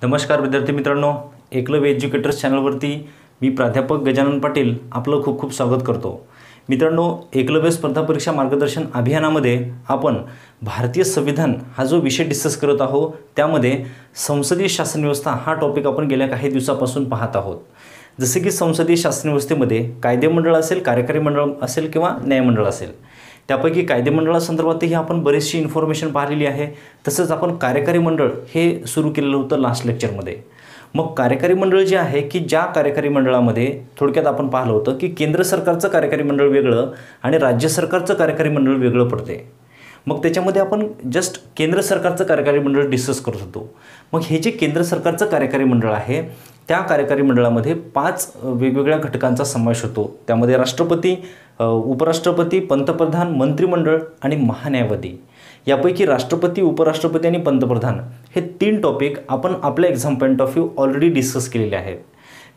नमस्कार विद्यार्थी मित्रांनो, एकलव्य एज्युकेटर्स चॅनलवरती मी प्राध्यापक गजानन पाटील आपलं खूप खूप स्वागत करतो. मित्रांनो, एकलव्य स्पर्धा परीक्षा मार्गदर्शन अभियानामध्ये आपण भारतीय संविधान हा जो विषय डिस्कस करत आहोत, त्यामध्ये संसदीय शासन व्यवस्था हा टॉपिक आपण गेल्या काही दिवसापासून पाहत आहोत. जसे की संसदीय शासन व्यवस्थेमध्ये कायदेमंडळ असेल, कार्यकारी मंडळ असेल किंवा न्यायमंडळ असेल. त्यापैकी कायदेमंडळासंदर्भातही आपण बरीचशी इन्फॉर्मेशन पाहिलेली आहे. तसंच आपण कार्यकारी मंडळ हे सुरू केलेलं होतं लास्ट लेक्चरमध्ये. मग कार्यकारी मंडळ जे आहे की ज्या कार्यकारी मंडळामध्ये थोडक्यात आपण पाहिलं होतं की केंद्र सरकारचं कार्यकारी मंडळ वेगळं आणि राज्य सरकारचं कार्यकारी मंडळ वेगळं पडते. मग त्याच्यामध्ये आपण जस्ट केंद्र सरकारचं कार्यकारी मंडळ डिस्कस करत होतो. मग हे जे केंद्र सरकारचं कार्यकारी मंडळ आहे, त्या कार्यकारी मंडळामध्ये 5 वेगवेगळ्या घटकांचा समावेश होतो. त्यामध्ये राष्ट्रपती, उपराष्ट्रपती, पंतप्रधान, मंत्रिमंडळ आणि महान्यायवादी. यापैकी राष्ट्रपती, उपराष्ट्रपती आणि पंतप्रधान हे 3 टॉपिक आपण आपल्या exam point of view already discuss केलेले आहेत.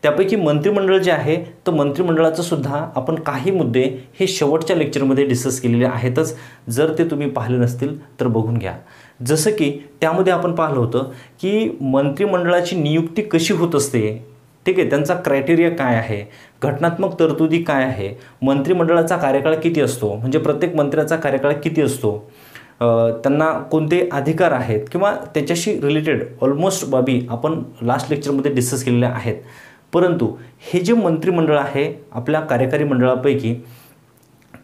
त्यापैकी मंत्रिमंडळ जे आहे, तर मंत्रिमंडळाचं सुद्धा आपण काही मुद्दे हे शेवटच्या लेक्चरमध्ये डिस्कस केलेले आहेतच. जर ते तुम्ही पाहिले नसतील तर बघून घ्या. जसं की त्यामध्ये आपण पाहिलं होतं की मंत्रिमंडळाची नियुक्ती कशी होत असते, ठीक आहे, त्यांचा क्रायटेरिया काय आहे, घटनात्मक तरतुदी काय आहे, मंत्रिमंडळाचा कार्यकाळ किती असतो, म्हणजे प्रत्येक मंत्र्याचा कार्यकाळ किती असतो, त्यांना कोणते अधिकार आहेत किंवा त्याच्याशी रिलेटेड ऑलमोस्ट बाबी आपण लास्ट लेक्चरमध्ये डिस्कस केलेल्या आहेत. परंतु हे जे मंत्रिमंडळ आहे आपल्या कार्यकारी मंडळापैकी,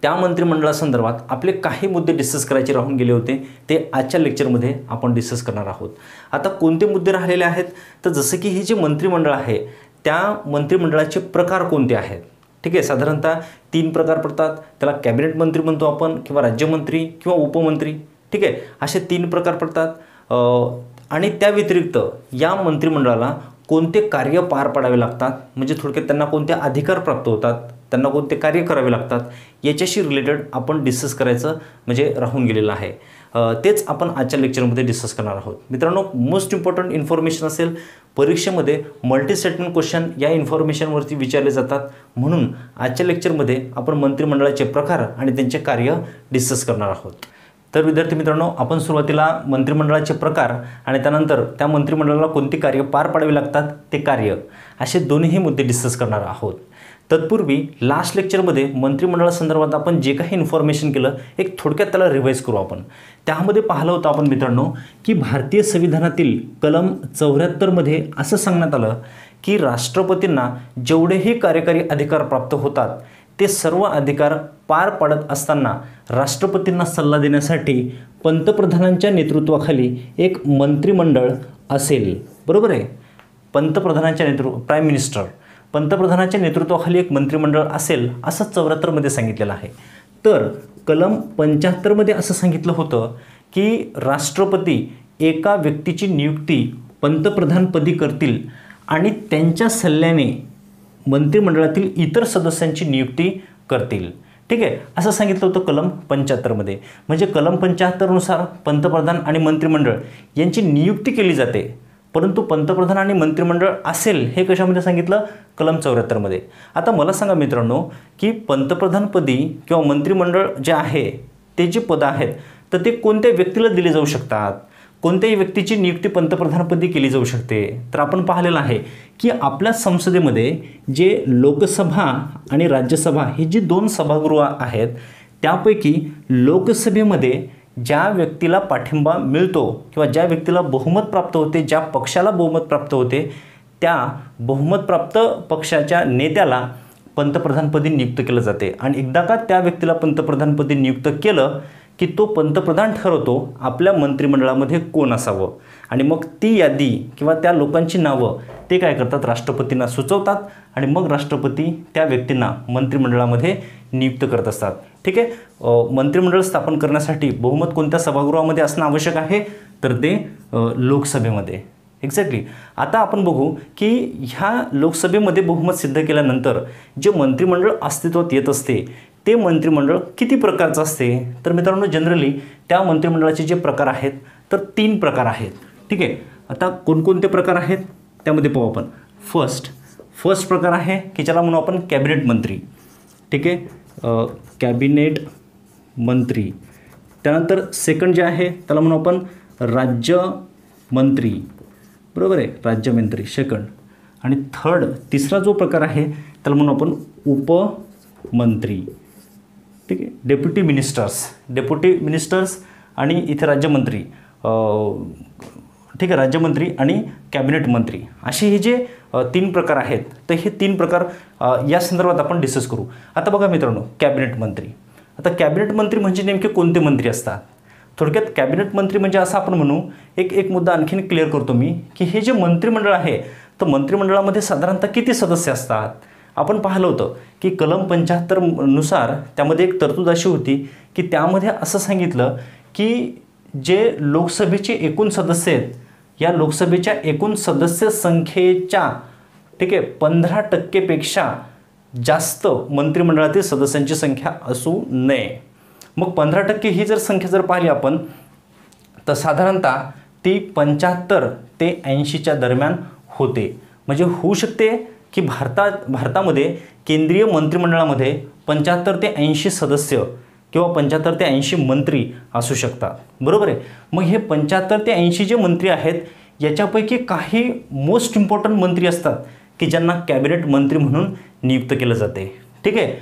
त्या मंत्रिमंडळासंदर्भात आपले काही मुद्दे डिस्कस करायचे राहून गेले होते, ते आजच्या लेक्चरमध्ये आपण डिस्कस करणार आहोत. आता कोणते मुद्दे राहिलेले आहेत, तर जसं की हे जे मंत्रिमंडळ आहे त्या मंत्रिमंडळाचे प्रकार कोणते आहेत, ठीक आहे. साधारणतः 3 प्रकार पडतात. त्याला कॅबिनेट मंत्री म्हणतो आपण, किंवा राज्यमंत्री किंवा उपमंत्री, ठीक आहे. असे 3 प्रकार पडतात. आणि त्या व्यतिरिक्त या मंत्रिमंडळाला कोणते कार्य पार पाडावे लागतात, म्हणजे थोडक्यात त्यांना कोणते अधिकार प्राप्त होतात, त्यांना कोणते कार्य करावे लागतात, याच्याशी रिलेटेड आपण डिस्कस करायचं म्हणजे राहून गेलेलं आहे. तेच आपण आजच्या लेक्चरमध्ये डिस्कस करणार आहोत. मित्रांनो, मोस्ट इम्पॉर्टंट इन्फॉर्मेशन असेल. परीक्षेमध्ये मल्टी स्टेटमेंट क्वेश्चन या इन्फॉर्मेशनवरती विचारले जातात. म्हणून आजच्या लेक्चरमध्ये आपण मंत्रिमंडळाचे प्रकार आणि त्यांचे कार्य डिस्कस करणार आहोत. तर विद्यार्थी मित्रांनो, आपण सुरुवातीला मंत्रिमंडळाचे प्रकार आणि त्यानंतर त्या मंत्रिमंडळाला कोणती कार्य पार पाडावी लागतात ते कार्य, असे दोन्ही मुद्दे डिस्कस करणार आहोत. तत्पूर्वी लास्ट लेक्चरमध्ये मंत्रिमंडळासंदर्भात आपण जे काही इन्फॉर्मेशन केलं, एक थोडक्यात त्याला रिवाईज करू आपण. त्यामध्ये पाहिलं होतं आपण मित्रांनो की भारतीय संविधानातील कलम 74मध्ये असं सांगण्यात आलं की राष्ट्रपतींना जेवढेही कार्यकारी अधिकार प्राप्त होतात, ते सर्व अधिकार पार पाडत असताना राष्ट्रपतींना सल्ला देण्यासाठी पंतप्रधानांच्या नेतृत्वाखाली एक मंत्रिमंडळ असेल. बरोबर आहे. पंतप्रधानांच्या प्राईम मिनिस्टर, पंतप्रधानांच्या नेतृत्वाखाली एक मंत्रिमंडळ असेल असं 74मध्ये सांगितलेलं आहे. तर कलम 75मध्ये असं सांगितलं होतं की राष्ट्रपती एका व्यक्तीची नियुक्ती पंतप्रधानपदी करतील आणि त्यांच्या सल्ल्याने मंत्रिमंडळातील इतर सदस्यांची नियुक्ती करतील, ठीक आहे, असं सांगितलं होतं कलम 75मध्ये. म्हणजे कलम 75नुसार पंतप्रधान आणि मंत्रिमंडळ यांची नियुक्ती केली जाते, परंतु पंतप्रधान आणि मंत्रिमंडळ असेल हे कशामध्ये सांगितलं, कलम 74मध्ये. आता मला सांगा मित्रांनो की पंतप्रधानपदी किंवा मंत्रिमंडळ जे आहे ते जे पदं आहेत, तर ते कोणत्या व्यक्तीला दिले जाऊ शकतात, कोणत्याही व्यक्तीची नियुक्ती पंतप्रधानपदी केली जाऊ शकते. तर आपण पाहिलेलं आहे की आपल्या संसदेमध्ये जे लोकसभा आणि राज्यसभा ही जी 2 सभागृह आहेत, त्यापैकी लोकसभेमध्ये ज्या व्यक्तीला पाठिंबा मिळतो किंवा ज्या व्यक्तीला बहुमत प्राप्त होते, ज्या पक्षाला बहुमत प्राप्त होते, त्या बहुमत प्राप्त पक्षाच्या नेत्याला पंतप्रधानपदी नियुक्त केलं जाते. आणि एकदा का त्या व्यक्तीला पंतप्रधानपदी नियुक्त केलं की तो पंतप्रधान ठरवतो आपल्या मंत्रिमंडळामध्ये कोण असावं. आणि मग ती यादी किंवा त्या लोकांची नावं ते काय करतात, राष्ट्रपतींना सुचवतात आणि मग राष्ट्रपती त्या व्यक्तींना मंत्रिमंडळामध्ये नियुक्त करत असतात, ठीक आहे. मंत्रिमंडळ स्थापन करण्यासाठी बहुमत कोणत्या सभागृहामध्ये असणं आवश्यक आहे, तर ते लोकसभेमध्ये. एक्झॅक्टली. आता आपण बघू की ह्या लोकसभेमध्ये बहुमत सिद्ध केल्यानंतर जे मंत्रिमंडळ अस्तित्वात येत असते, ते मंत्रिमंडळ किती प्रकारचं असते, तर मित्रांनो जनरली त्या मंत्रिमंडळाचे जे प्रकार आहेत, तर 3 प्रकार आहेत, ठीक आहे. आता कोणकोणते प्रकार आहेत त्यामध्ये पाहू आपण. फर्स्ट प्रकार आहे की ज्याला म्हणू आपण कॅबिनेट मंत्री, ठीक आहे, कॅबिनेट मंत्री. त्यानंतर सेकंड जे आहे त्याला म्हणू आपण राज्यमंत्री. बरोबर आहे, राज्यमंत्री सेकंड. आणि तिसरा जो प्रकार आहे त्याला म्हणून आपण उपमंत्री. ठीक आहे, डेप्युटी मिनिस्टर्स आणि इथे राज्यमंत्री. ठीक आहे, राज्यमंत्री आणि कॅबिनेट मंत्री असे हे जे 3 प्रकार आहेत, तर हे 3 प्रकार या संदर्भात आपण डिस्कस करू. आता बघा मित्रांनो, कॅबिनेट मंत्री. आता कॅबिनेट मंत्री म्हणजे नेमके कोणते मंत्री असतात? थोडक्यात कॅबिनेट मंत्री म्हणजे असं आपण म्हणू, एक मुद्दा आणखीन क्लिअर करतो मी, की हे जे मंत्रिमंडळ आहे तर मंत्रिमंडळामध्ये साधारणतः किती सदस्य असतात? आपण पाहिलं होतं की कलम 75 नुसार त्यामध्ये एक तरतूद अशी होती की त्यामध्ये असं सांगितलं की जे लोकसभेचे एकूण सदस्य आहेत, या लोकसभेच्या एकूण सदस्य संख्येच्या, ठीक आहे, 15% जास्त मंत्रिमंडळातील सदस्यांची संख्या असू नये. मग 15% ही जर संख्या जर पाहिली आपण, तर साधारणतः ती 75 ते 80च्या दरम्यान होते. म्हणजे होऊ शकते की भारतामध्ये केंद्रीय मंत्रिमंडळामध्ये 75 ते 80 सदस्य किंवा 75 ते 80 मंत्री असू शकतात. बरोबर आहे. मग हे 75 ते 80 जे मंत्री आहेत याच्यापैकी काही मोस्ट इम्पॉर्टंट मंत्री असतात की ज्यांना कॅबिनेट मंत्री म्हणून नियुक्त केलं जाते. ठीक आहे,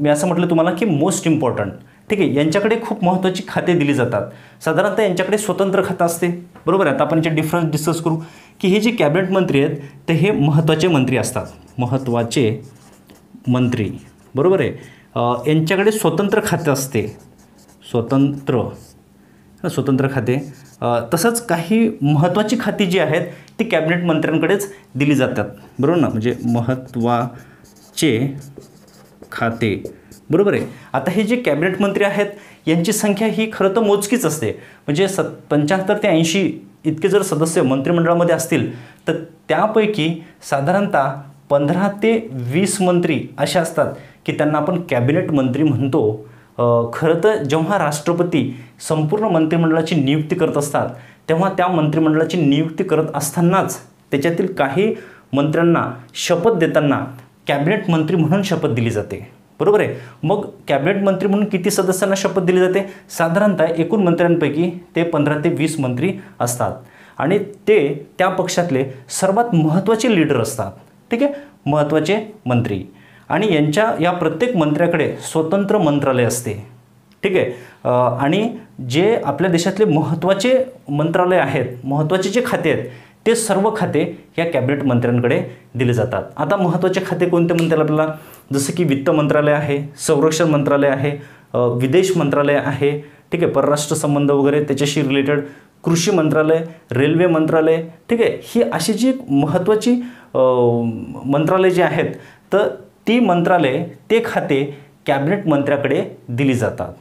मी असं म्हटलं तुम्हाला की मोस्ट इम्पॉर्टंट. ठीक आहे, यांच्याकडे खूप महत्त्वाची खाते दिली जातात. साधारणतः यांच्याकडे स्वतंत्र खातं असते. बरोबर आहे. आता आपण याचे डिफरन्स डिस्कस करू की हे जे कॅबिनेट मंत्री आहेत ते हे महत्त्वाचे मंत्री असतात. महत्त्वाचे मंत्री, बरोबर आहे. यांच्याकडे स्वतंत्र खाते असते, स्वतंत्र खाते. तसंच काही महत्त्वाची खाती जी आहेत ती कॅबिनेट मंत्र्यांकडेच दिली जातात. बरोबर ना, म्हणजे महत्त्वाचे खाते. बरोबर आहे. आता हे जे कॅबिनेट मंत्री आहेत यांची संख्या ही खरं तर मोजकीच असते. म्हणजे 75 ते 80 इतके जर सदस्य मंत्रिमंडळामध्ये असतील तर त्यापैकी साधारणतः 15 ते 20 मंत्री असे असतात की त्यांना आपण कॅबिनेट मंत्री म्हणतो. खरं तर जेव्हा राष्ट्रपती संपूर्ण मंत्रिमंडळाची नियुक्ती करत असतात तेव्हा त्या मंत्रिमंडळाची नियुक्ती करत असतानाच त्याच्यातील काही मंत्र्यांना शपथ देताना कॅबिनेट मंत्री म्हणून शपथ दिली जाते. बरोबर आहे. मग कॅबिनेट मंत्री म्हणून किती सदस्यांना शपथ दिली जाते? साधारणतः एकूण मंत्र्यांपैकी ते 15 ते 20 मंत्री असतात आणि ते त्या पक्षातले सर्वात महत्त्वाचे लीडर असतात. ठीक आहे, महत्त्वाचे मंत्री. आणि या प्रत्येक मंत्र्याकडे स्वतंत्र मंत्रालय असते. ठीक आहे, आणि जे आपल्या देशातले महत्त्वाचे मंत्रालय आहेत, महत्त्वाचे जे खाते आहेत ते सर्व खाते या कॅबिनेट मंत्र्यांकडे दिले जातात. आता महत्त्वाचे खाते कोणते म्हणता येईल आपल्याला? जसं की वित्त मंत्रालय आहे, संरक्षण मंत्रालय आहे, विदेश मंत्रालय आहे. ठीक आहे, परराष्ट्र संबंध वगैरे त्याच्याशी रिलेटेड, कृषी मंत्रालय, रेल्वे मंत्रालय. ठीक आहे, ही अशी जी महत्त्वाची मंत्रालय जी आहेत तर ती मंत्रालय, ते खाते कॅबिनेट मंत्र्याकडे दिली जातात.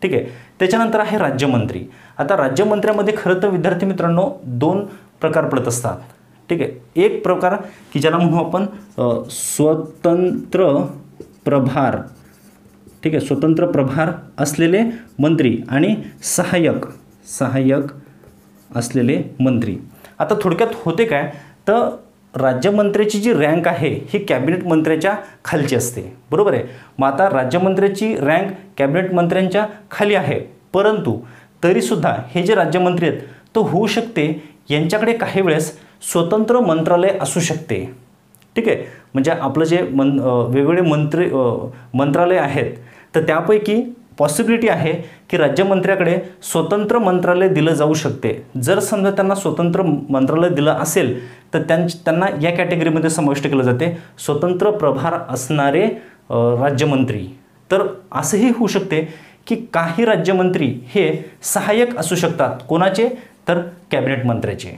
ठीक आहे. त्याच्यानंतर आहे राज्यमंत्री. आता राज्यमंत्र्यामध्ये खरं तर विद्यार्थी मित्रांनो 2 प्रकार पडत असतात. ठीक आहे, एक प्रकार की ज्याला म्हणू आपण स्वतंत्र प्रभार. ठीक आहे, स्वतंत्र प्रभार असलेले मंत्री आणि सहाय्यक असलेले मंत्री. आता थोडक्यात होते काय, तर राज्यमंत्र्याची जी रँक आहे ही कॅबिनेट मंत्र्याच्या खालची असते. बरोबर आहे. मग आता राज्यमंत्र्याची रँक कॅबिनेट मंत्र्यांच्या खाली आहे, परंतु तरीसुद्धा हे जे राज्यमंत्री आहेत तो होऊ शकते यांच्याकडे काही वेळेस स्वतंत्र मंत्रालय असू शकते. ठीक आहे, म्हणजे आपलं जे वेगवेगळे मंत्रालय आहेत तर त्यापैकी पॉसिबिलिटी आहे की राज्यमंत्र्याकडे स्वतंत्र मंत्रालय दिलं जाऊ शकते. जर समजा त्यांना स्वतंत्र मंत्रालय दिलं असेल तर त्यांना या कॅटेगरीमध्ये समाविष्ट केलं जाते, स्वतंत्र प्रभार असणारे राज्यमंत्री. तर असंही होऊ शकते की काही राज्यमंत्री हे सहाय्यक असू शकतात. कोणाचे? तर कॅबिनेट मंत्र्याचे.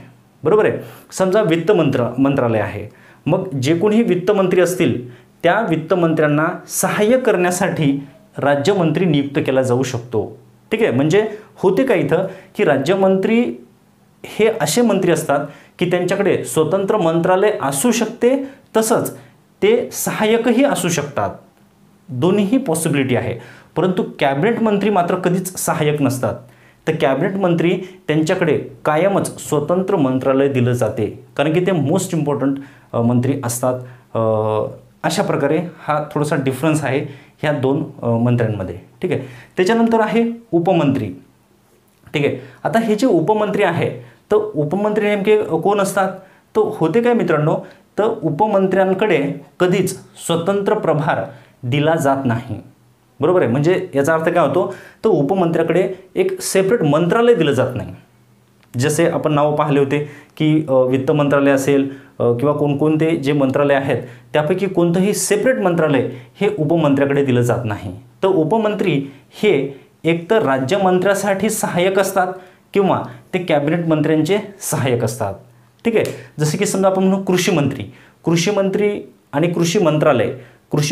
बरोबर आहे. समजा वित्त मंत्रालय आहे, मग जे कोणी वित्तमंत्री असतील त्या वित्तमंत्र्यांना सहाय्य करण्यासाठी राज्यमंत्री नियुक्त केला जाऊ शकतो. ठीक आहे, म्हणजे होते का इथं की राज्यमंत्री हे असे मंत्री असतात की त्यांच्याकडे स्वतंत्र मंत्रालय असू शकते, तसंच ते सहाय्यकही असू शकतात. दोन्हीही पॉसिबिलिटी आहे. परंतु कॅबिनेट मंत्री मात्र कधीच सहाय्यक नसतात. तर कॅबिनेट मंत्री त्यांच्याकडे कायमच स्वतंत्र मंत्रालय दिलं जाते, कारण की ते मोस्ट इम्पॉर्टंट मंत्री असतात. अशा प्रकारे हा थोडासा डिफरन्स आहे ह्या 2 मंत्र्यांमध्ये. ठीक आहे. त्याच्यानंतर आहे उपमंत्री. ठीक आहे. आता हे जे उपमंत्री आहे तर उपमंत्री नेमके कोण असतात? तर होते काय मित्रांनो, तर उपमंत्र्यांकडे कधीच स्वतंत्र प्रभार दिला जात नाही, बरोबर आहे. म्हणजे याचा अर्थ काय होतो, तर उपमंत्र्याकडे एक सेपरेट मंत्रालय दिलं जात नाही. जसे आपण नाव पाहिले होते की वित्त मंत्रालय असेल किंवा कोणकोणते जे मंत्रालय आहेत त्यापैकी कोणतंही सेपरेट मंत्रालय हे उपमंत्र्याकडे दिलं जात नाही. तर उपमंत्री हे एकतर राज्यमंत्र्यासाठी सहाय्यक असतात किंवा ते कॅबिनेट मंत्र्यांचे सहाय्यक असतात. ठीक आहे. जसे की समजा आपण म्हणू कृषी मंत्री आणि कृषी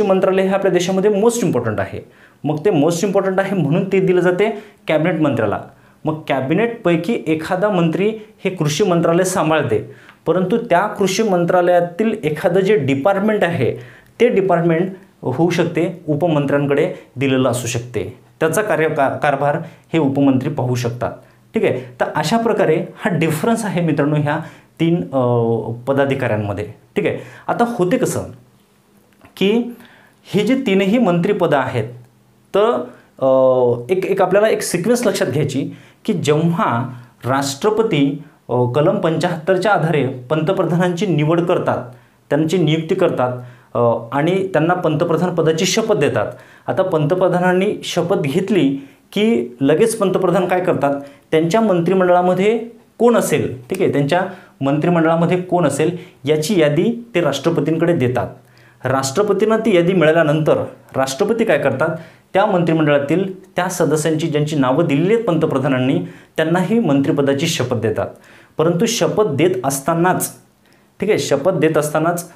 मंत्रालय हे आपल्या देशामध्ये मोस्ट इम्पॉर्टंट आहे. मग ते मोस्ट इम्पॉर्टंट आहे म्हणून ते दिलं जाते कॅबिनेट मंत्र्याला. मग कॅबिनेटपैकी एखादा मंत्री हे कृषी मंत्रालय सांभाळते, परंतु त्या कृषी मंत्रालयातील एखादं जे डिपार्टमेंट आहे ते डिपार्टमेंट होऊ शकते उपमंत्र्यांकडे दिलेलं असू शकते. त्याचा कारभार हे उपमंत्री पाहू शकतात. ठीक आहे. तर अशा प्रकारे हा डिफरन्स आहे मित्रांनो ह्या 3 पदाधिकाऱ्यांमध्ये. ठीक आहे. आता होते कसं की हे जे 3ही मंत्रिपदं आहेत तर एक आपल्याला एक सिक्वेन्स लक्षात घ्यायची की जेव्हा राष्ट्रपती कलम 75च्या आधारे पंतप्रधानांची निवड करतात, त्यांची नियुक्ती करतात आणि त्यांना पंतप्रधान पदाची शपथ देतात. आता पंतप्रधानांनी शपथ घेतली की लगेच पंतप्रधान काय करतात, त्यांच्या मंत्रिमंडळामध्ये कोण असेल, ठीक आहे, त्यांच्या मंत्रिमंडळामध्ये कोण असेल याची यादी ते राष्ट्रपतींकडे देतात. राष्ट्रपतींना ती यादी मिळाल्यानंतर राष्ट्रपती काय करतात, त्या मंत्रिमंडळातील त्या सदस्यांची ज्यांची नावं दिलेली आहेत पंतप्रधानांनी त्यांनाही मंत्रिपदाची शपथ देतात. परंतु शपथ देत असतानाच, ठीक आहे, शपथ देत असतानाच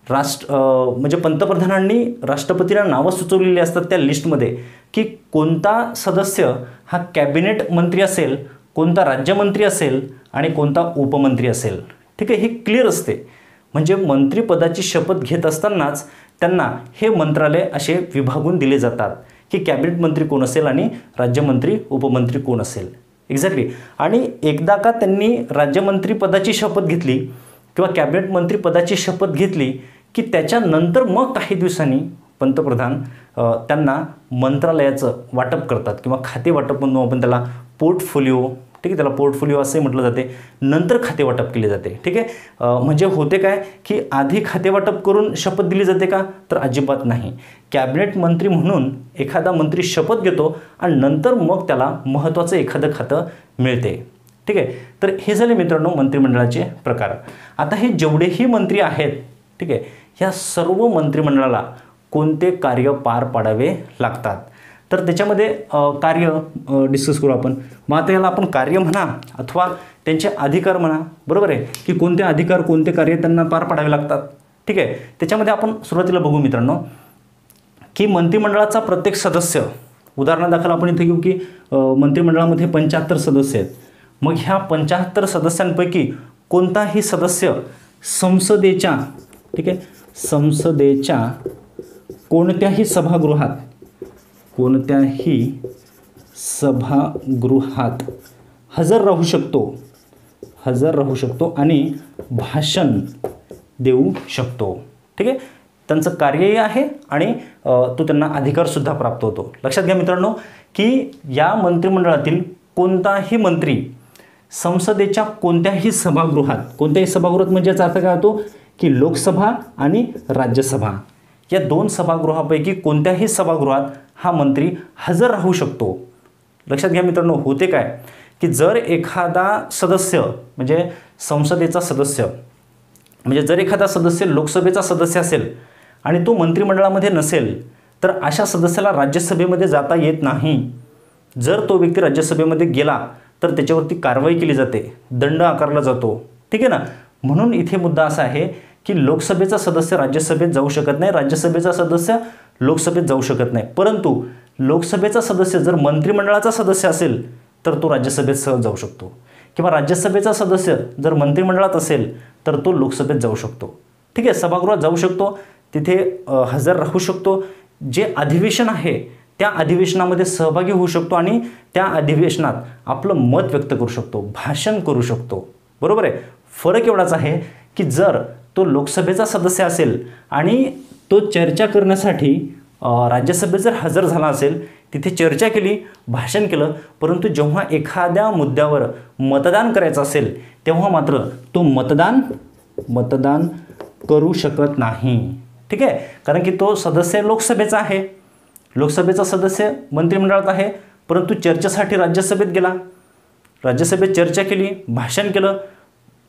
म्हणजे पंतप्रधानांनी राष्ट्रपतींना नावं सुचवलेली असतात त्या लिस्टमध्ये की कोणता सदस्य हा कॅबिनेट मंत्री असेल, कोणता राज्यमंत्री असेल आणि कोणता उपमंत्री असेल. ठीक आहे. हे क्लिअर असते. म्हणजे मंत्रिपदाची शपथ घेत असतानाच त्यांना हे मंत्रालय असे विभागून दिले जातात की कॅबिनेट मंत्री कोण असेल आणि राज्यमंत्री उपमंत्री कोण असेल. एक्झॅक्टली. आणि एकदा का त्यांनी राज्यमंत्री पदाची शपथ घेतली किंवा कॅबिनेट मंत्री पदाची शपथ घेतली की त्याच्यानंतर मग काही दिवसांनी पंतप्रधान त्यांना मंत्रालयाचं वाटप करतात किंवा खाते वाटप म्हणून आपण त्याला पोर्टफोलिओ, ठीक आहे, त्याला पोर्टफोलिओ असे म्हटलं जाते. नंतर खाते वाटप केले जाते. ठीक आहे. म्हणजे होते काय की आधी खाते वाटप करून शपथ दिली जाते का, तर अजिबात नाही. कॅबिनेट मंत्री म्हणून एखादा मंत्री शपथ घेतो आणि नंतर मग त्याला महत्त्वाचं एखादं खातं मिळते. ठीक आहे. तर हे झाले मित्रांनो मंत्रिमंडळाचे प्रकार. आता हे जेवढेही मंत्री आहेत, ठीक आहे, ह्या सर्व मंत्रिमंडळाला कोणते कार्य पार पाडावे लागतात तर त्याच्यामध्ये कार्य डिस्कस करू आपण. मग आता याला आपण कार्य म्हणा अथवा त्यांचे अधिकार म्हणा, बरोबर आहे, की कोणते अधिकार कोणते कार्य त्यांना पार पाडावे लागतात. ठीक आहे. त्याच्यामध्ये आपण सुरुवातीला बघू मित्रांनो की मंत्रिमंडळाचा प्रत्येक सदस्य, उदाहरणादाखल आपण इथे घेऊ की मंत्रिमंडळामध्ये 75 सदस्य आहेत. मग ह्या 75 सदस्यांपैकी कोणताही सदस्य संसदेच्या, ठीक आहे, संसदेच्या कोणत्याही सभागृहात हजर राहू शकतो आणि भाषण देऊ शकतो. ठीक आहे. त्यांचं कार्यही आहे आणि तो त्यांना अधिकारसुद्धा प्राप्त होतो. लक्षात घ्या मित्रांनो की या मंत्रिमंडळातील कोणताही मंत्री संसदेच्या कोणत्याही सभागृहात म्हणजे याचा अर्थ काय होतो की लोकसभा आणि राज्यसभा या 2 सभागृहापैकी कोणत्याही सभागृहात हा मंत्री हजर राहू शकतो. लक्षात घ्या मित्रांनो, होते काय की जर एखादा सदस्य म्हणजे संसदेचा सदस्य म्हणजे जर एखादा सदस्य लोकसभेचा सदस्य असेल आणि तो मंत्रिमंडळामध्ये नसेल तर अशा सदस्याला राज्यसभेमध्ये जाता येत नाही. जर तो व्यक्ती राज्यसभेमध्ये गेला तर त्याच्यावरती कारवाई केली जाते, दंड आकारला जातो. ठीक आहे ना. म्हणून इथे मुद्दा असा आहे की लोकसभेचा सदस्य राज्यसभेत जाऊ शकत नाही, राज्यसभेचा सदस्य लोकसभेत जाऊ शकत नाही. परंतु लोकसभेचा सदस्य जर मंत्रिमंडळाचा सदस्य असेल तर तो राज्यसभेत सहज जाऊ शकतो किंवा राज्यसभेचा सदस्य जर मंत्रिमंडळात असेल तर तो लोकसभेत जाऊ शकतो. ठीक आहे. सभागृहात जाऊ शकतो, तिथे हजर राहू शकतो, जे अधिवेशन आहे त्या अधिवेशनामध्ये सहभागी होऊ शकतो आणि त्या अधिवेशनात आपलं मत व्यक्त करू शकतो, भाषण करू शकतो. बरोबर आहे. फरक एवढाच आहे की जर तो लोकसभेचा सदस्य असेल आणि तो चर्चा करण्यासाठी राज्यसभेत जर हजर झाला असेल तिथे चर्चा केली, भाषण केलं, परंतु जेव्हा एखाद्या मुद्द्यावर मतदान करायचं असेल तेव्हा मात्र तो मतदान करू शकत नाही. ठीक आहे, कारण की तो सदस्य लोकसभेचा आहे, लोकसभेचा सदस्य मंत्रिमंडळात आहे, परंतु चर्चेसाठी राज्यसभेत गेला, राज्यसभेत चर्चा केली, भाषण केलं,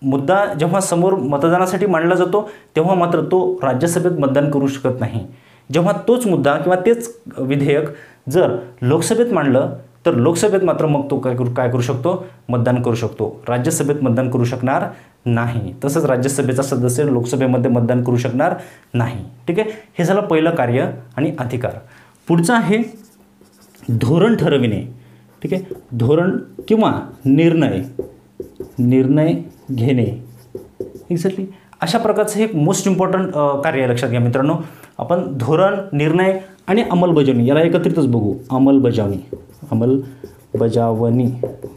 मुद्दा जेव्हा समोर मतदानासाठी मांडला जातो तेव्हा मात्र तो राज्यसभेत मतदान करू शकत नाही. जेव्हा तोच मुद्दा किंवा तेच विधेयक जर लोकसभेत मांडलं तर लोकसभेत मात्र मग तो काय करू शकतो, मतदान करू शकतो. राज्यसभेत मतदान करू शकणार नाही. तसंच राज्यसभेचा सदस्य लोकसभेमध्ये मतदान करू शकणार नाही. ठीक आहे, हे झालं पहिलं कार्य आणि अधिकार. पुढचं आहे धोरण ठरविणे. ठीक आहे, धोरण किंवा निर्णय घेणे. एक्झॅक्टली अशा प्रकारचं हे एक मोस्ट इम्पॉर्टंट कार्य आहे. लक्षात घ्या मित्रांनो, आपण धोरण, निर्णय आणि अंमलबजावणी याला एकत्रितच बघू. अंमलबजावणी.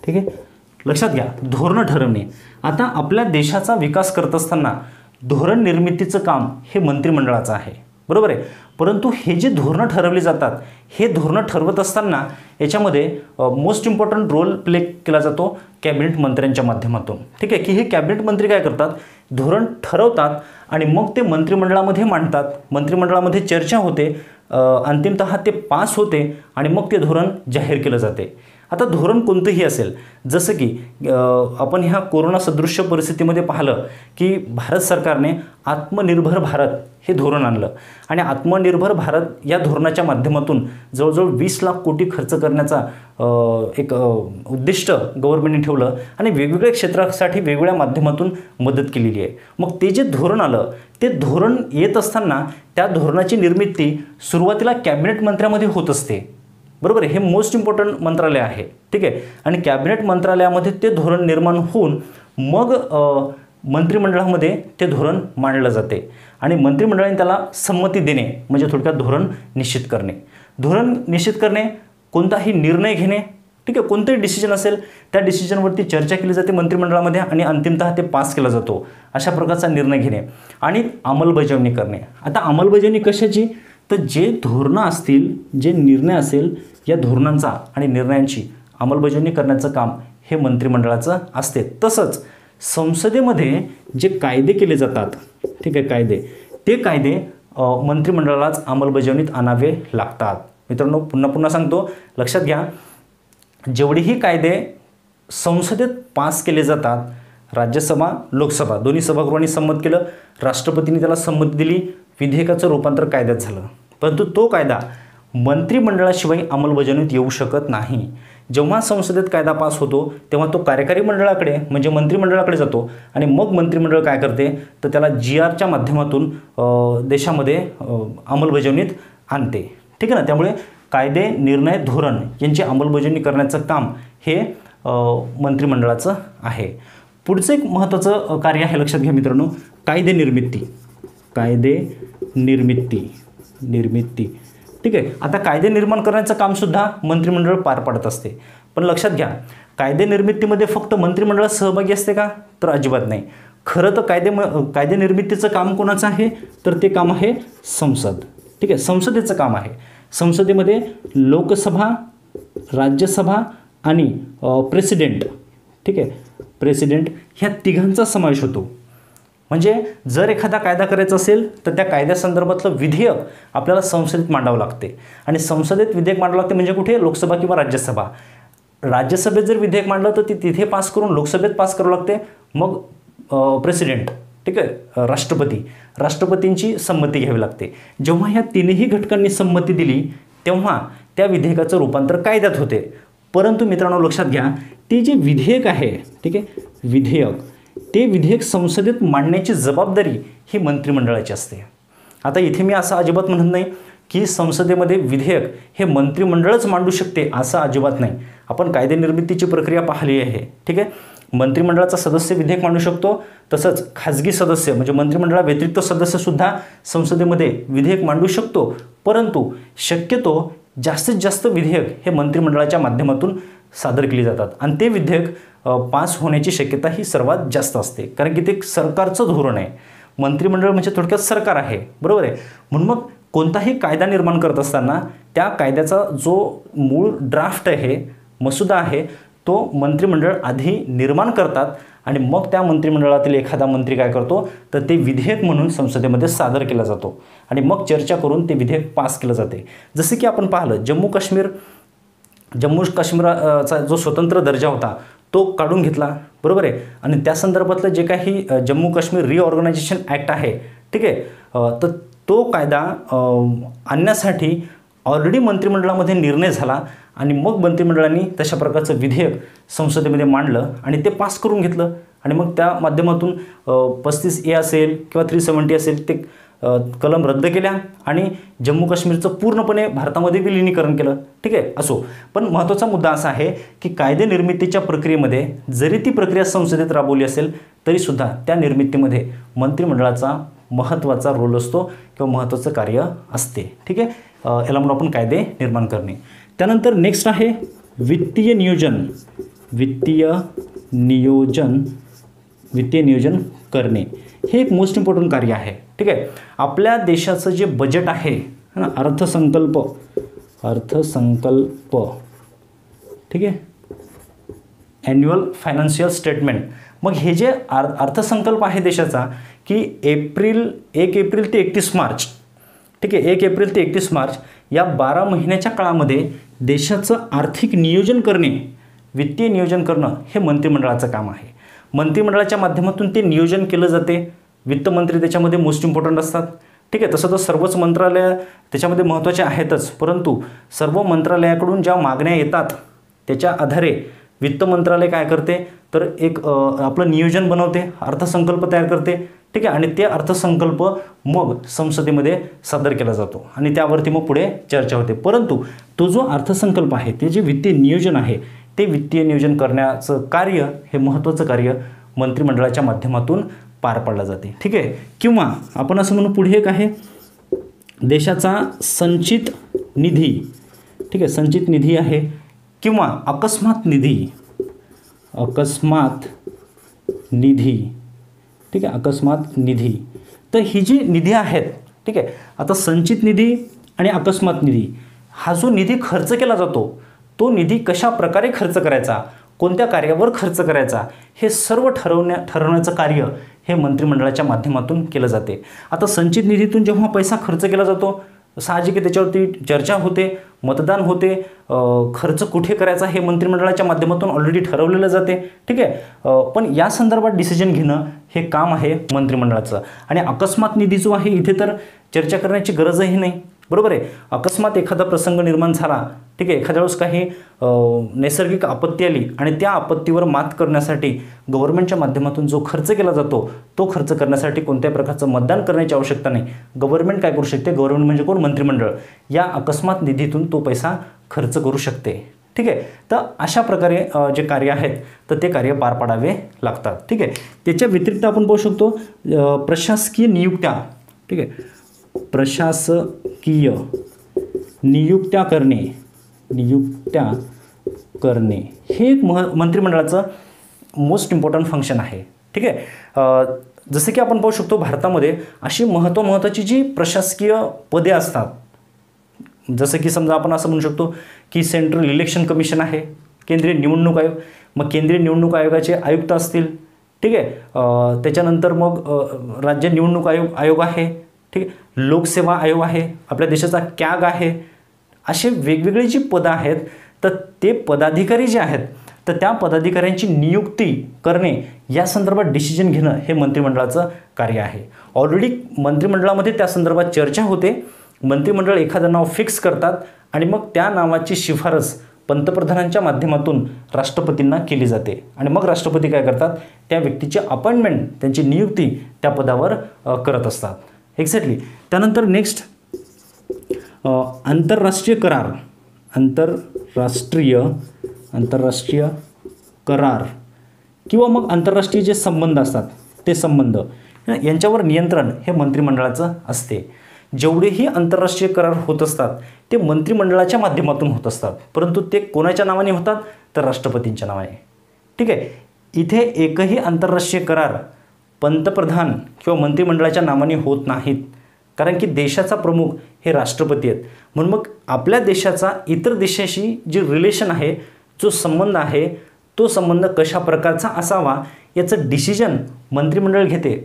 ठीक आहे, लक्षात घ्या, धोरणं ठरवणे. आता आपल्या देशाचा विकास करत असताना धोरण निर्मितीचं काम हे मंत्रिमंडळाचं आहे, बरोबर आहे. परंतु हे जे धोरणं ठरवली जातात, हे धोरणं ठरवत असताना याच्यामध्ये मोस्ट इम्पॉर्टंट रोल प्ले केला जातो कॅबिनेट मंत्र्यांच्या माध्यमातून. ठीक आहे, की हे कॅबिनेट मंत्री काय करतात, धोरण ठरवतात आणि मग ते मंत्रिमंडळामध्ये मांडतात, मंत्रिमंडळामध्ये चर्चा होते, अंतिमतः ते पास होते आणि मग ते धोरण जाहीर केलं जाते. आता धोरण कोणतंही असेल, जसं की आपण ह्या कोरोना सदृश्य परिस्थितीमध्ये पाहिलं की भारत सरकारने आत्मनिर्भर भारत हे धोरण आणलं आणि आत्मनिर्भर भारत या धोरणाच्या माध्यमातून जवळजवळ 20 लाख कोटी खर्च करण्याचा एक उद्दिष्ट गव्हर्नमेंटने ठेवलं आणि वेगवेगळ्या क्षेत्रासाठी वेगवेगळ्या माध्यमातून मदत केलेली आहे. मग ते जे धोरण आलं, ते धोरण येत असताना त्या धोरणाची निर्मिती सुरुवातीला कॅबिनेट मंत्र्यामध्ये होत असते, बरोबर आहे. हे मोस्ट इम्पॉर्टंट मंत्रालय आहे. ठीक आहे, आणि कॅबिनेट मंत्रालयामध्ये ते धोरण निर्माण होऊन मग मंत्रिमंडळामध्ये ते धोरण मांडलं जाते आणि मंत्रिमंडळाने त्याला संमती देणे म्हणजे थोडक्यात धोरण निश्चित करणे. धोरण निश्चित करणे, कोणताही निर्णय घेणे, ठीक आहे, कोणतेही डिसिजन असेल त्या डिसिजनवरती चर्चा केली जाते मंत्रिमंडळामध्ये आणि अंतिमतः ते पास केला जातो. अशा प्रकारचा निर्णय घेणे आणि अंमलबजावणी करणे. आता अंमलबजावणी कशाची, तर जे धोरणं असतील, जे निर्णय असेल, या धोरणांचा आणि निर्णयांची अंमलबजावणी करण्याचं काम हे मंत्रिमंडळाचं असते. तसंच संसदेमध्ये जे कायदे केले जातात, ठीक आहे, ते कायदे मंत्रिमंडळालाच अंमलबजावणीत आणावे लागतात. मित्रांनो, पुन्हा सांगतो, लक्षात घ्या, जेवढेही कायदे संसदेत पास केले जातात, राज्यसभा, लोकसभा दोन्ही सभागृहांनी संमत केलं, राष्ट्रपतींनी त्याला संमती दिली, विधेयकाचं रूपांतर कायद्यात झालं, परंतु तो कायदा मंत्रिमंडळाशिवाय अंमलबजावणीत येऊ शकत नाही. जेव्हा संसदेत कायदा पास होतो तेव्हा तो कार्यकारी मंडळाकडे म्हणजे मंत्रिमंडळाकडे जातो आणि मग मंत्रिमंडळ काय करते, तर त्याला GRच्या माध्यमातून देशामध्ये अंमलबजावणीत आणते. ठीक आहे ना. त्यामुळे कायदे, निर्णय, धोरण यांची अंमलबजावणी करण्याचं काम हे मंत्रिमंडळाचं आहे. पुढचं एक महत्त्वाचं कार्य आहे, लक्षात घ्या मित्रांनो, कायदे निर्मिती. ठीक आहे. आता कायदे निर्माण करण्याचं कामसुद्धा मंत्रिमंडळ पार पाडत असते. पण लक्षात घ्या, कायदे निर्मितीमध्ये फक्त मंत्रिमंडळ सहभागी असते का, तर अजिबात नाही. खरं तर कायदे निर्मितीचं काम कोणाचं आहे, तर ते काम आहे संसद. ठीक आहे, संसदेचं काम आहे. संसदेमध्ये लोकसभा, राज्यसभा आणि प्रेसिडेंट, ठीक आहे, प्रेसिडेंट ह्या तिघांचा समावेश होतो. म्हणजे जर एखादा कायदा करायचा असेल तर त्या कायद्यासंदर्भातलं विधेयक आपल्याला संसदेत मांडावं लागते आणि संसदेत विधेयक मांडावं लागते म्हणजे कुठे, लोकसभा किंवा राज्यसभा. राज्यसभेत जर विधेयक मांडलं तर ते तिथे पास करून लोकसभेत पास करावं लागते. मग प्रेसिडेंट, ठीक आहे, राष्ट्रपतींची संमती घ्यावी लागते. जेव्हा ह्या तिन्ही घटकांनी संमती दिली तेव्हा त्या विधेयकाचं रूपांतर कायद्यात होते. परंतु मित्रांनो, लक्षात घ्या, ते जे विधेयक आहे, ठीक आहे, ते विधेयक संसदेत मांडण्याची जबाबदारी ही मंत्रिमंडळाची असते. आता इथे मी असं अजिबात म्हणत नाही की संसदेमध्ये विधेयक हे मंत्रिमंडळच मांडू शकते, असं अजिबात नाही. आपण कायदे निर्मितीची प्रक्रिया पाहिली आहे. ठीक आहे, मंत्रिमंडळाचा सदस्य विधेयक मांडू शकतो, तसंच खाजगी सदस्य म्हणजे मंत्रिमंडळाव्यतिरिक्त सदस्यसुद्धा संसदेमध्ये विधेयक मांडू शकतो. परंतु शक्यतो जास्तीत जास्त विधेयक हे मंत्रिमंडळाच्या माध्यमातून सादर केली जातात आणि ते विधेयक पास होण्याची शक्यता ही सर्वात जास्त असते, कारण की ते सरकारचं धोरण आहे. मंत्रिमंडळ म्हणजे थोडक्यात सरकार आहे, बरोबर आहे. म्हणून मग कोणताही कायदा निर्माण करत असताना त्या कायद्याचा जो मूळ ड्राफ्ट आहे, मसुदा आहे, तो मंत्रिमंडळ आधी निर्माण करतात आणि मग त्या मंत्रिमंडळातील एखादा मंत्री काय करतो तर ते विधेयक म्हणून संसदेमध्ये सादर केला जातो आणि मग चर्चा करून ते विधेयक पास केलं जाते. जसे की आपण पाहिलं जम्मू काश्मीरचा जो स्वतंत्र दर्जा होता तो काढून घेतला, बरोबर आहे. आणि त्या संदर्भातलं जे काही जम्मू काश्मीर रिऑर्गनायझेशन ॲक्ट आहे, ठीक आहे, तर तो कायदा आणण्यासाठी ऑलरेडी मंत्रिमंडळामध्ये निर्णय झाला आणि मग मंत्रिमंडळाने तशा प्रकारचं विधेयक संसदेमध्ये मांडलं आणि ते पास करून घेतलं आणि मग त्या माध्यमातून 35A असेल किंवा 370 असेल ते कलम रद्द केल्या आणि जम्मू काश्मीरचं पूर्णपणे भारतामध्ये विलिनीकरण केलं, ठीक आहे. असो, पण महत्त्वाचा मुद्दा असा आहे की कायदे निर्मितीच्या प्रक्रियेमध्ये जरी ती प्रक्रिया संसदेत राबवली असेल तरीसुद्धा त्या निर्मितीमध्ये मंत्रिमंडळाचा महत्त्वाचा रोल असतो किंवा महत्त्वाचं कार्य असते, ठीक आहे. याला म्हणून आपण कायदे निर्माण करणे. त्यानंतर नेक्स्ट आहे वित्तीय नियोजन करणे. हे एक मोस्ट इम्पॉर्टंट कार्य आहे, ठीक आहे. आपल्या देशाचं जे बजेट आहे ना, अर्थसंकल्प, ठीक आहे, ॲन्युअल फायनान्शियल स्टेटमेंट. मग हे जे अर्थसंकल्प आहे देशाचा की 1 एप्रिल ते 31 मार्च, ठीक आहे, 1 एप्रिल ते 31 मार्च या 12 महिन्याच्या काळामध्ये देशाचं आर्थिक नियोजन करणे, वित्तीय नियोजन करणं हे मंत्रिमंडळाचं काम आहे. मंत्रिमंडळाच्या माध्यमातून ते नियोजन केलं जाते. वित्तमंत्री त्याच्यामध्ये मोस्ट इम्पॉर्टंट असतात, ठीक आहे. तसं तर सर्वच मंत्रालय त्याच्यामध्ये महत्त्वाचे आहेतच, परंतु सर्व मंत्रालयाकडून ज्या मागण्या येतात त्याच्या आधारे वित्त मंत्रालय काय करते तर एक आपलं नियोजन बनवते, अर्थसंकल्प तयार करते, ठीक आहे. आणि ते अर्थसंकल्प मग संसदेमध्ये सादर केला जातो आणि त्यावरती मग पुढे चर्चा होते. परंतु तो जो अर्थसंकल्प आहे, ते जे वित्तीय नियोजन आहे, ते वित्तीय नियोजन करण्याचं कार्य हे महत्त्वाचं कार्य मंत्रिमंडळाच्या माध्यमातून पार पाडलं जाते, ठीक आहे. किंवा आपण असं म्हणू पुढे एक आहे देशाचा संचित निधी, ठीक आहे, संचित निधी आहे किंवा अकस्मात निधी, ठीक आहे, अकस्मात निधी. तर ही जी निधी आहेत, ठीक आहे, आता संचित निधी आणि अकस्मात निधी हा जो निधी खर्च केला जातो तो निधी कशा प्रकारे खर्च करायचा, कोणत्या कार्यावर खर्च करायचा, हे सर्व ठरवण्याचं कार्य हे मंत्रिमंडळाच्या माध्यमातून केलं जाते. आता संचित निधीतून जेव्हा पैसा खर्च केला जातो साहजिक आहे त्याच्यावरती चर्चा होते, मतदान होते, खर्च कुठे करायचा हे मंत्रिमंडळाच्या माध्यमातून ऑलरेडी ठरवलेलं जाते, ठीक आहे. पण या संदर्भात डिसिजन घेणं हे काम आहे मंत्रिमंडळाचं. आणि अकस्मात निधी जो आहे इथे तर चर्चा करण्याची गरजही नाही, बरोबर आहे. अकस्मात एखादा प्रसंग निर्माण झाला, ठीक आहे, एखाद्या वेळेस काही नैसर्गिक आपत्ती आली आणि त्या आपत्तीवर मात करण्यासाठी गव्हर्नमेंटच्या माध्यमातून जो खर्च केला जातो तो खर्च करण्यासाठी कोणत्याही प्रकारचं मतदान करण्याची आवश्यकता नाही. गव्हर्नमेंट काय करू शकते, गव्हर्नमेंट म्हणजे कोण, मंत्रिमंडळ, या अकस्मात निधीतून तो पैसा खर्च करू शकते, ठीक आहे. तर अशा प्रकारे जे कार्य आहेत तर ते कार्य पार पाडावे लागतात, ठीक आहे. त्याच्या व्यतिरिक्त आपण पाहू शकतो प्रशासकीय नियुक्त्या, ठीक आहे, प्रशासकीय नियुक्त्या करणे हे एक मंत्रिमंडळाचं मोस्ट इम्पॉर्टंट फंक्शन आहे, ठीक आहे. जसं की आपण पाहू शकतो भारतामध्ये अशी महत्त्वाची जी प्रशासकीय पदे असतात, जसं की समजा आपण असं म्हणू शकतो की सेंट्रल इलेक्शन कमिशन आहे, केंद्रीय निवडणूक आयोग, मग केंद्रीय निवडणूक आयोगाचे आयुक्त असतील, ठीक आहे. त्याच्यानंतर मग राज्य निवडणूक आयोग आहे, ठीक आहे, लोकसेवा आयोग आहे, आपल्या देशाचा कॅग आहे. असे वेगवेगळी जी पदं आहेत तर ते पदाधिकारी जे आहेत तर त्या पदाधिकाऱ्यांची नियुक्ती करणे या संदर्भात डिसिजन घेणं हे मंत्रिमंडळाचं कार्य आहे. ऑलरेडी मंत्रिमंडळामध्ये त्या संदर्भात चर्चा होते. मंत्रिमंडळ एखादं नाव फिक्स करतात आणि मग त्या नावाची शिफारस पंतप्रधानांच्या माध्यमातून राष्ट्रपतींना केली जाते आणि मग राष्ट्रपती काय करतात, त्या व्यक्तीची अपॉइंटमेंट, त्यांची नियुक्ती त्या पदावर करत असतात. एक्झॅक्टली. त्यानंतर नेक्स्ट आंतरराष्ट्रीय करार किंवा मग आंतरराष्ट्रीय जे संबंध असतात ते संबंध यांच्यावर नियंत्रण हे मंत्रिमंडळाचं असते. जेवढेही आंतरराष्ट्रीय करार होत असतात ते मंत्रिमंडळाच्या माध्यमातून होत असतात, परंतु ते कोणाच्या नावाने होतात तर राष्ट्रपतींच्या नावाने, ठीक आहे. इथे एकही आंतरराष्ट्रीय करार पंतप्रधान किंवा मंत्रिमंडळाच्या नावाने होत नाहीत, कारण की देशाचा प्रमुख हे राष्ट्रपती आहेत. म्हणून मग आपल्या देशाचा इतर देशाशी जे रिलेशन आहे, जो संबंध आहे, तो संबंध कशा प्रकारचा असावा याचं डिसिजन मंत्रिमंडळ घेते.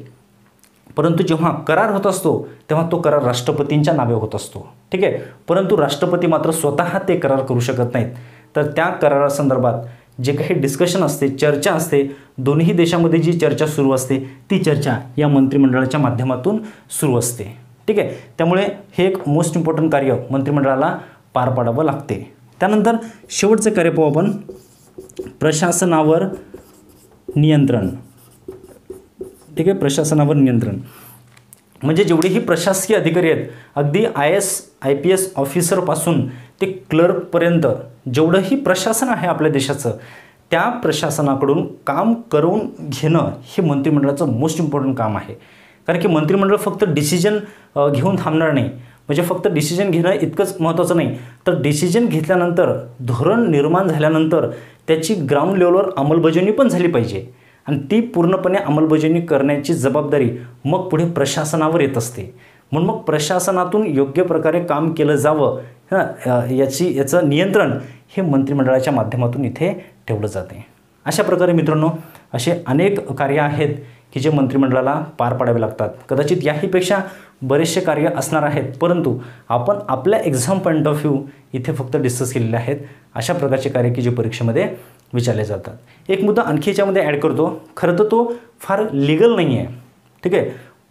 परंतु जेव्हा करार होत असतो तेव्हा तो करार राष्ट्रपतींच्या नावे होत असतो. ठीक आहे. परंतु राष्ट्रपती मात्र स्वतः ते करार करू शकत नाहीत. तर त्या करारासंदर्भात जे काही डिस्कशन असते, चर्चा असते, दोन्ही देशामध्ये जी चर्चा सुरू असते ती चर्चा या मंत्रिमंडळाच्या माध्यमातून सुरू असते. ठीक आहे. त्यामुळे हे एक मोस्ट इम्पॉर्टंट कार्य मंत्रिमंडळाला पार पाडावं लागते. त्यानंतर शेवटचं कार्य पाहू आपण, प्रशासनावर नियंत्रण. ठीक आहे. प्रशासनावर नियंत्रण म्हणजे जेवढेही प्रशासकीय अधिकारी आहेत, अगदी IAS IPS ऑफिसरपासून ते क्लर्कपर्यंत जेवढंही प्रशासन आहे आपल्या देशाचं, त्या प्रशासनाकडून काम करून घेणं हे मंत्रिमंडळाचं मोस्ट इम्पॉर्टंट काम आहे. कारण की मंत्रिमंडळ फक्त डिसिजन घेऊन थांबणार नाही. म्हणजे फक्त डिसिजन घेणं इतकंच महत्त्वाचं नाही, तर डिसिजन घेतल्यानंतर, धोरण निर्माण झाल्यानंतर त्याची ग्राउंड लेवलवर अंमलबजावणी पण झाली पाहिजे. आणि ती पूर्णपणे अंमलबजावणी करण्याची जबाबदारी मग पुढे प्रशासनावर येत असते. म्हणून मग प्रशासनातून योग्य प्रकारे काम केलं जावं याचं नियंत्रण हे मंत्रिमंडळाच्या माध्यमातून इथे ठेवलं जाते. अशा प्रकारे मित्रांनो असे अनेक कार्य आहेत की जे मंत्रिमंडळाला पार पाडावे लागतात. कदाचित याहीपेक्षा बरेचसे कार्य असणार आहेत, परंतु आपण आपल्या एक्झाम पॉईंट ऑफ व्ह्यू इथे फक्त डिस्कस केलेले आहेत. अशा प्रकारचे कार्य की जे परीक्षेमध्ये विचारले जातात. एक मुद्दा आणखी याच्यामध्ये ॲड करतो. खरं तर तो फार लिगल नाही आहे. ठीक आहे.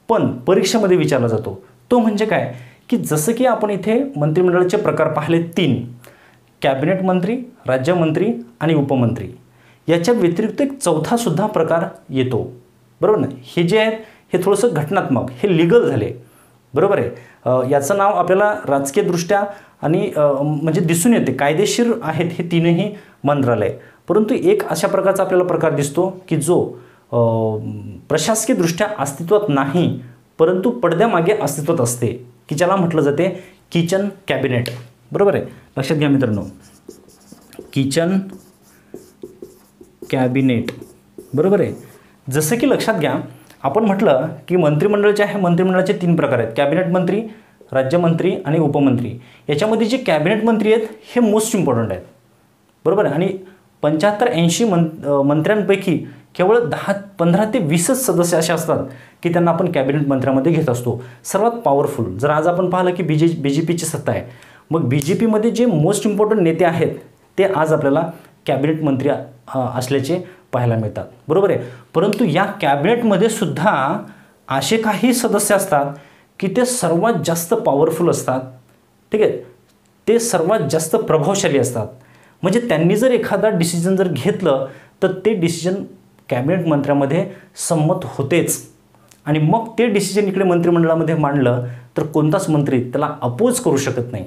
पण परीक्षेमध्ये विचारला जातो. तो म्हणजे काय की जसं की आपण इथे मंत्रिमंडळाचे प्रकार पाहिले 3, कॅबिनेट मंत्री, राज्यमंत्री आणि उपमंत्री. याच्या व्यतिरिक्त एक चौथासुद्धा प्रकार येतो. बरोबर ना. हे जे आहेत हे थोडंसं घटनात्मक, हे लिगल झाले. बरोबर आहे. याचं नाव आपल्याला राजकीयदृष्ट्या आणि म्हणजे दिसून येते, कायदेशीर आहेत हे तीनही मंत्रालय. परंतु एक अशा प्रकारचा आपल्याला प्रकार दिसतो की जो प्रशासकीयदृष्ट्या अस्तित्वात नाही, परंतु पडद्यामागे अस्तित्वात असते, की ज्याला म्हटलं जाते किचन कॅबिनेट. बरोबर आहे. लक्षात घ्या मित्रांनो, किचन कॅबिनेट. बरोबर आहे. जसं की लक्षात घ्या, आपण म्हटलं की मंत्रिमंडळाचे 3 प्रकार आहेत, कॅबिनेट मंत्री, राज्यमंत्री आणि उपमंत्री. याच्यामध्ये जे कॅबिनेट मंत्री आहेत हे मोस्ट इम्पॉर्टंट आहेत. बरोबर आहे. आणि 75-80 मंत्र्यांपैकी केवळ 15 ते 20च सदस्य असे असतात की त्यांना आपण कॅबिनेट मंत्र्यामध्ये घेत असतो. सर्वात पॉवरफुल जर आज आपण पाहिलं की BJPची सत्ता आहे, मग BJPमध्ये जे मोस्ट इम्पॉर्टंट नेते आहेत ते आज आपल्याला कॅबिनेट मंत्री असल्याचे पाहायला मिळतात. बरोबर आहे. परंतु या कॅबिनेटमध्ये सुद्धा असे काही सदस्य असतात की ते सर्वात जास्त पॉवरफुल असतात. ठीक आहे. ते सर्वात जास्त प्रभावशाली असतात. म्हणजे त्यांनी जर एखादा डिसिजन जर घेतलं तर ते डिसिजन कॅबिनेट मंत्र्यामध्ये संमत होतेच. आणि मग ते डिसिजन इकडे मंत्रिमंडळामध्ये मांडलं तर कोणताच मंत्री त्याला अपोज करू शकत नाही.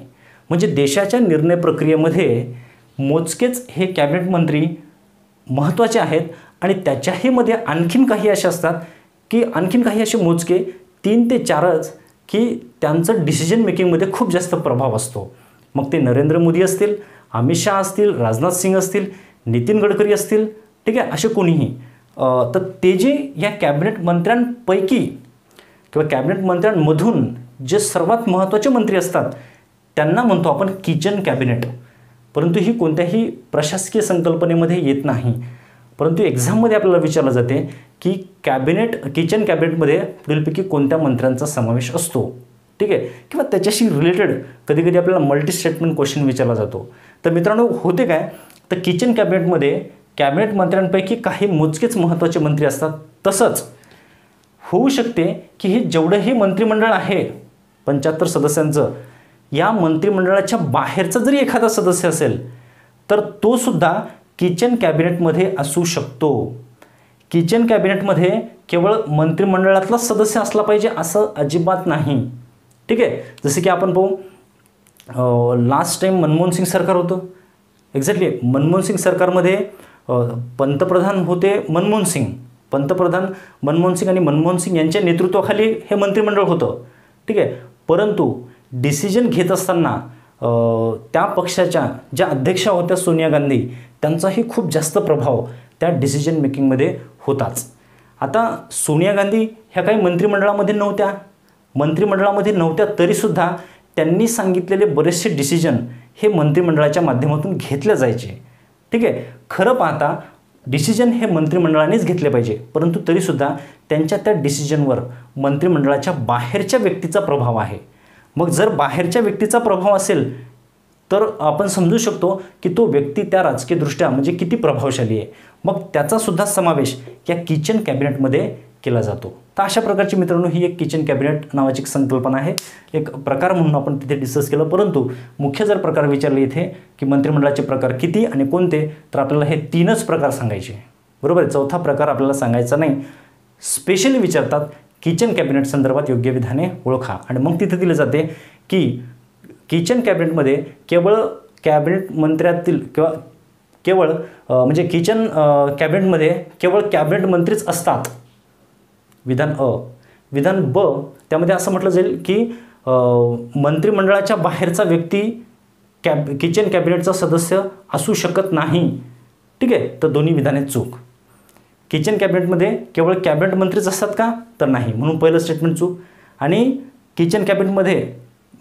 म्हणजे देशाच्या निर्णय प्रक्रियेमध्ये मोजकेच हे कॅबिनेट मंत्री महत्त्वाचे आहेत. आणि त्याच्याहीमध्ये आणखीन काही असे असतात की आणखीन काही असे मोजके 3 ते 4च की त्यांचं डिसिजन मेकिंगमध्ये खूप जास्त प्रभाव असतो. मग ते नरेंद्र मोदी असतील, अमित शहा असतील, राजनाथ सिंग असतील, नितीन गडकरी असतील. ठीक आहे. असे कोणीही तर ते जे या कॅबिनेट मंत्र्यांपैकी किंवा कॅबिनेट मंत्र्यांमधून जे सर्वात महत्त्वाचे मंत्री असतात त्यांना म्हणतो आपण किचन कॅबिनेट. परंतु ही कोणत्याही प्रशासकीय संकल्पनेमध्ये येत नाही. परंतु एक्झाममध्ये आपल्याला विचारलं जाते की किचन कॅबिनेटमध्ये पुढीलपैकी कोणत्या मंत्र्यांचा समावेश असतो. ठीक आहे. किंवा त्याच्याशी रिलेटेड कधी आपल्याला मल्टी स्टेटमेंट क्वेश्चन विचारला जातो. तर मित्रांनो होते काय, तर किचन कॅबिनेटमध्ये कॅबिनेट मंत्र्यांपैकी काही मोजकेच महत्त्वाचे मंत्री असतात. तसंच होऊ शकते की हे जेवढंही मंत्रिमंडळ आहे 75 सदस्यांचं, या मंत्रिमंडळाच्या बाहेरचा जरी एखादा सदस्य असेल तर तो सुद्धा किचन कॅबिनेटमध्ये असू शकतो. किचन कॅबिनेटमध्ये केवळ मंत्रिमंडळातला सदस्य असला पाहिजे असं अजिबात नाही. ठीक आहे. जसे की आपण पाहू लास्ट टाईम मनमोहन सिंग सरकार होतं. एक्झॅक्टली मनमोहन सिंग सरकारमध्ये पंतप्रधान होते मनमोहन सिंग आणि मनमोहन सिंग यांच्या नेतृत्वाखाली हे मंत्रिमंडळ होतं. ठीक आहे. परंतु डिसिजन घेत असताना त्या पक्षाच्या ज्या अध्यक्षा होत्या सोनिया गांधी, त्यांचाही खूप जास्त प्रभाव त्या डिसिजन मेकिंगमध्ये होताच. आता सोनिया गांधी ह्या काही मंत्रिमंडळामध्ये नव्हत्या तरीसुद्धा त्यांनी सांगितलेले बरेचसे डिसिजन हे मंत्रिमंडळाच्या माध्यमातून घेतले जायचे. ठीक आहे, खरं पाहता डिसिजन हे मंत्रिमंडळानेच घेतले पाहिजे, परंतु तरीसुद्धा त्यांच्या त्या डिसिजनवर मंत्रिमंडळाच्या बाहेरच्या व्यक्तीचा प्रभाव आहे. मग जर बाहेरच्या व्यक्तीचा प्रभाव असेल तर आपण समजू शकतो की तो व्यक्ती त्या राजकीयदृष्ट्या म्हणजे किती प्रभावशाली आहे. मग त्याचासुद्धा समावेश या किचन कॅबिनेटमध्ये केला जातो. तर अशा प्रकारची मित्रांनो ही एक किचन कॅबिनेट नावाची एक संकल्पना आहे, एक प्रकार म्हणून आपण तिथे डिस्कस केलं. परंतु मुख्य जर प्रकार विचारले इथे की मंत्रिमंडळाचे प्रकार किती आणि कोणते, तर आपल्याला हे 3च प्रकार सांगायचे. बरोबर आहे, चौथा प्रकार आपल्याला सांगायचा नाही. स्पेशली विचारतात किचन कॅबिनेट संदर्भात योग्य विधाने ओळखा आणि मग तिथे दिले जाते की किचन कॅबिनेटमध्ये केवळ कॅबिनेट मंत्र्यातील किंवा केवळ म्हणजे किचन कॅबिनेटमध्ये केवळ कॅबिनेट मंत्रीच असतात. विधान अ. विधान ब, त्यामध्ये असं म्हटलं जाईल की मंत्रिमंडळाच्या बाहेरचा व्यक्ती किचन कॅबिनेटचा सदस्य असू शकत नाही. ठीक आहे, तर दोन्ही विधाने चूक. किचन कॅबिनेटमध्ये केवळ कॅबिनेट मंत्रीच असतात का, तर नाही, म्हणून पहिलं स्टेटमेंट चूक. आणि किचन कॅबिनेटमध्ये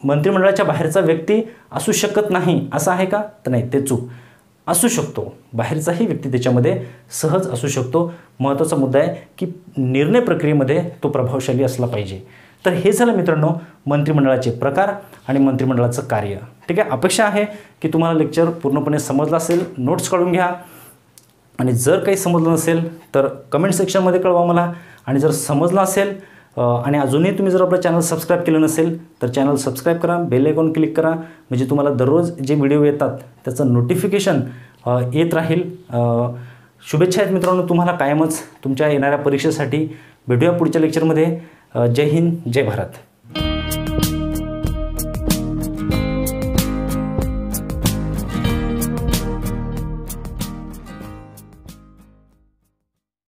मंत्रिमंडळाच्या बाहेरचा व्यक्ती असू शकत नाही असं आहे का, तर नाही, ते चूक. असू शकतो, बाहेरचाही व्यक्ती त्याच्यामध्ये सहज असू शकतो. महत्त्वाचा मुद्दा आहे की निर्णय प्रक्रियेमध्ये तो प्रभावशाली असला पाहिजे. तर हे झालं मित्रांनो मंत्रिमंडळाचे प्रकार आणि मंत्रिमंडळाचं कार्य. ठीक आहे, अपेक्षा आहे की तुम्हाला लेक्चर पूर्णपणे समजलं असेल. नोट्स काढून घ्या आणि जर काही समजलं नसेल तर कमेंट सेक्शनमध्ये कळवा मला. आणि जर समजलं असेल आणि अजूनही तुम्ही जर आपलं चॅनल सबस्क्राईब केलं नसेल तर चॅनल सबस्क्राईब करा, बेल आयकॉन क्लिक करा, म्हणजे तुम्हाला दररोज जे व्हिडिओ येतात त्याचं नोटिफिकेशन येत राहील. शुभेच्छा आहेत मित्रांनो तुम्हाला कायमच तुमच्या येणाऱ्या परीक्षेसाठी. भेटूया पुढच्या लेक्चरमध्ये. जय हिंद, जय भारत.